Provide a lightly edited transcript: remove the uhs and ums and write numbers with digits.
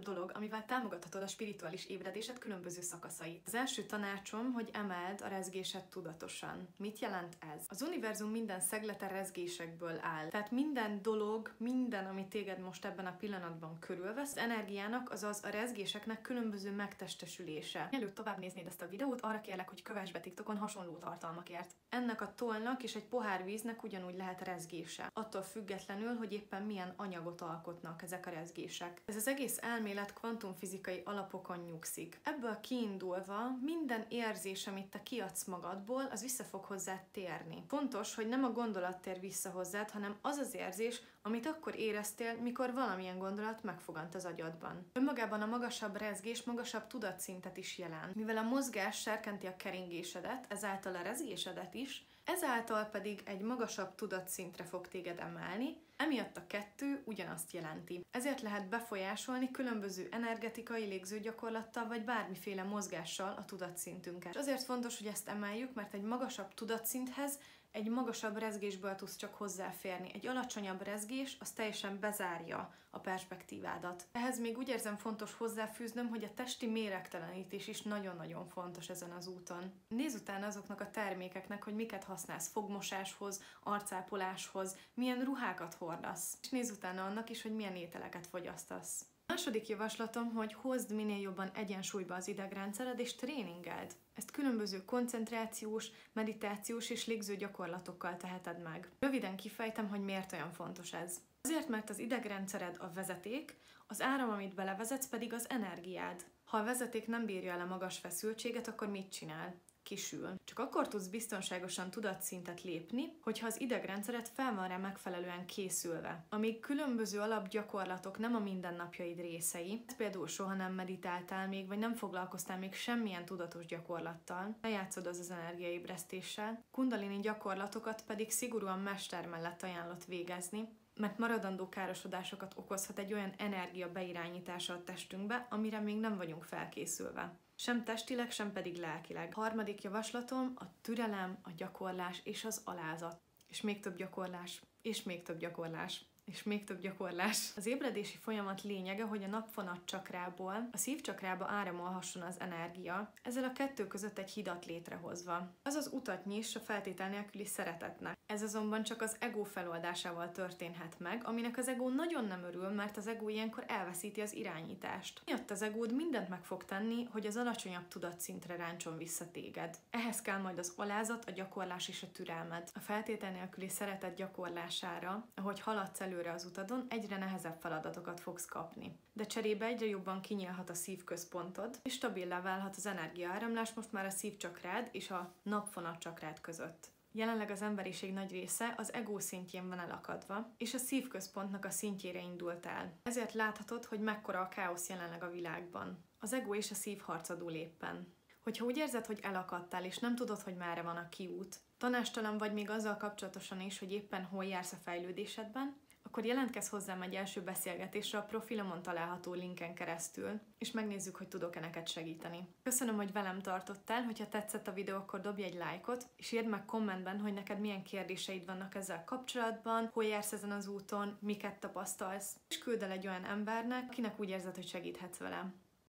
dolog, amivel támogathatod a spirituális ébredésed különböző szakaszait. Az első tanácsom, hogy emeld a rezgésed tudatosan. Mit jelent ez? Az univerzum minden szeglete rezgésekből áll. Tehát minden dolog, minden, ami téged most ebben a pillanatban körülvesz, az energiának, azaz a rezgéseknek különböző megtestesülése. Mielőtt tovább néznéd ezt a videót, arra kérlek, hogy kövess be TikTokon hasonló tartalmakért. Ennek a tollnak és egy pohár víznek ugyanúgy lehet rezgése. Attól függetlenül, hogy éppen milyen anyagot alkotnak ezek a rezgések. Ez az egész elmélet kvantumfizikai alapokon nyugszik. Ebből kiindulva minden érzés, amit te kiadsz magadból, az vissza fog hozzád térni. Fontos, hogy nem a gondolat tér vissza hozzád, hanem az az érzés, amit akkor éreztél, mikor valamilyen gondolat megfogant az agyadban. Önmagában a magasabb rezgés magasabb tudatszintet is jelent. Mivel a mozgás serkenti a keringésedet, ezáltal a rezgésedet is, ezáltal pedig egy magasabb tudatszintre fog téged emelni, emiatt a kettő ugyanazt jelenti. Ezért lehet befolyásolni különböző energetikai légzőgyakorlattal vagy bármiféle mozgással a tudatszintünket. És azért fontos, hogy ezt emeljük, mert egy magasabb tudatszinthez egy magasabb rezgésből tudsz csak hozzáférni. Egy alacsonyabb rezgés az teljesen bezárja a perspektívádat. Ehhez még úgy érzem fontos hozzáfűznöm, hogy a testi méregtelenítés is nagyon-nagyon fontos ezen az úton. Nézz utána azoknak a termékeknek, hogy miket használsz fogmosáshoz, arcápoláshoz, milyen ruhákat hordasz. És nézz utána annak is, hogy milyen ételeket fogyasztasz. Második javaslatom, hogy hozd minél jobban egyensúlyba az idegrendszered és tréningeld. Ezt különböző koncentrációs, meditációs és légző gyakorlatokkal teheted meg. Röviden kifejtem, hogy miért olyan fontos ez. Azért, mert az idegrendszered a vezeték, az áram, amit belevezetsz, pedig az energiád. Ha a vezeték nem bírja el a magas feszültséget, akkor mit csinál? Kisül. Csak akkor tudsz biztonságosan tudatszintet lépni, hogyha az idegrendszeret fel van rá megfelelően készülve. Amíg különböző alapgyakorlatok nem a mindennapjaid részei, például soha nem meditáltál még, vagy nem foglalkoztál még semmilyen tudatos gyakorlattal, ne játszod az energiaébresztéssel, kundalini gyakorlatokat pedig szigorúan mester mellett ajánlott végezni, mert maradandó károsodásokat okozhat egy olyan energia beirányítása a testünkbe, amire még nem vagyunk felkészülve. Sem testileg, sem pedig lelkileg. Harmadik javaslatom a türelem, a gyakorlás és az alázat. És még több gyakorlás, és még több gyakorlás. És még több gyakorlás. Az ébredési folyamat lényege, hogy a napfonat csakrából a szívcsakrába áramolhasson az energia, ezzel a kettő között egy hidat létrehozva. Azaz utat nyiss a feltétel nélküli szeretetnek. Ez azonban csak az ego feloldásával történhet meg, aminek az ego nagyon nem örül, mert az ego ilyenkor elveszíti az irányítást. Miatt az egód mindent meg fog tenni, hogy az alacsonyabb tudatszintre ráncson vissza téged. Ehhez kell majd az alázat, a gyakorlás és a türelmed. A feltétel nélküli szeretet gyakorlására, ahogy haladsz előre az utadon, egyre nehezebb feladatokat fogsz kapni. De cserébe egyre jobban kinyílhat a szívközpontod, és stabilá válhat az energiaáramlás most már a szívcsakrád és a napfonat csakrád között. Jelenleg az emberiség nagy része az ego szintjén van elakadva, és a szívközpontnak a szintjére indult el. Ezért láthatod, hogy mekkora a káosz jelenleg a világban. Az ego és a szív harcadul éppen. Hogyha úgy érzed, hogy elakadtál, és nem tudod, hogy merre van a kiút, tanástalan vagy még azzal kapcsolatosan is, hogy éppen hol jársz a fejlődésedben, akkor jelentkezz hozzám egy első beszélgetésre a profilomon található linken keresztül, és megnézzük, hogy tudok-e neked segíteni. Köszönöm, hogy velem tartottál, hogyha tetszett a videó, akkor dobj egy lájkot, és írd meg kommentben, hogy neked milyen kérdéseid vannak ezzel kapcsolatban, hol jársz ezen az úton, miket tapasztalsz, és küld el egy olyan embernek, akinek úgy érzed, hogy segíthetsz velem.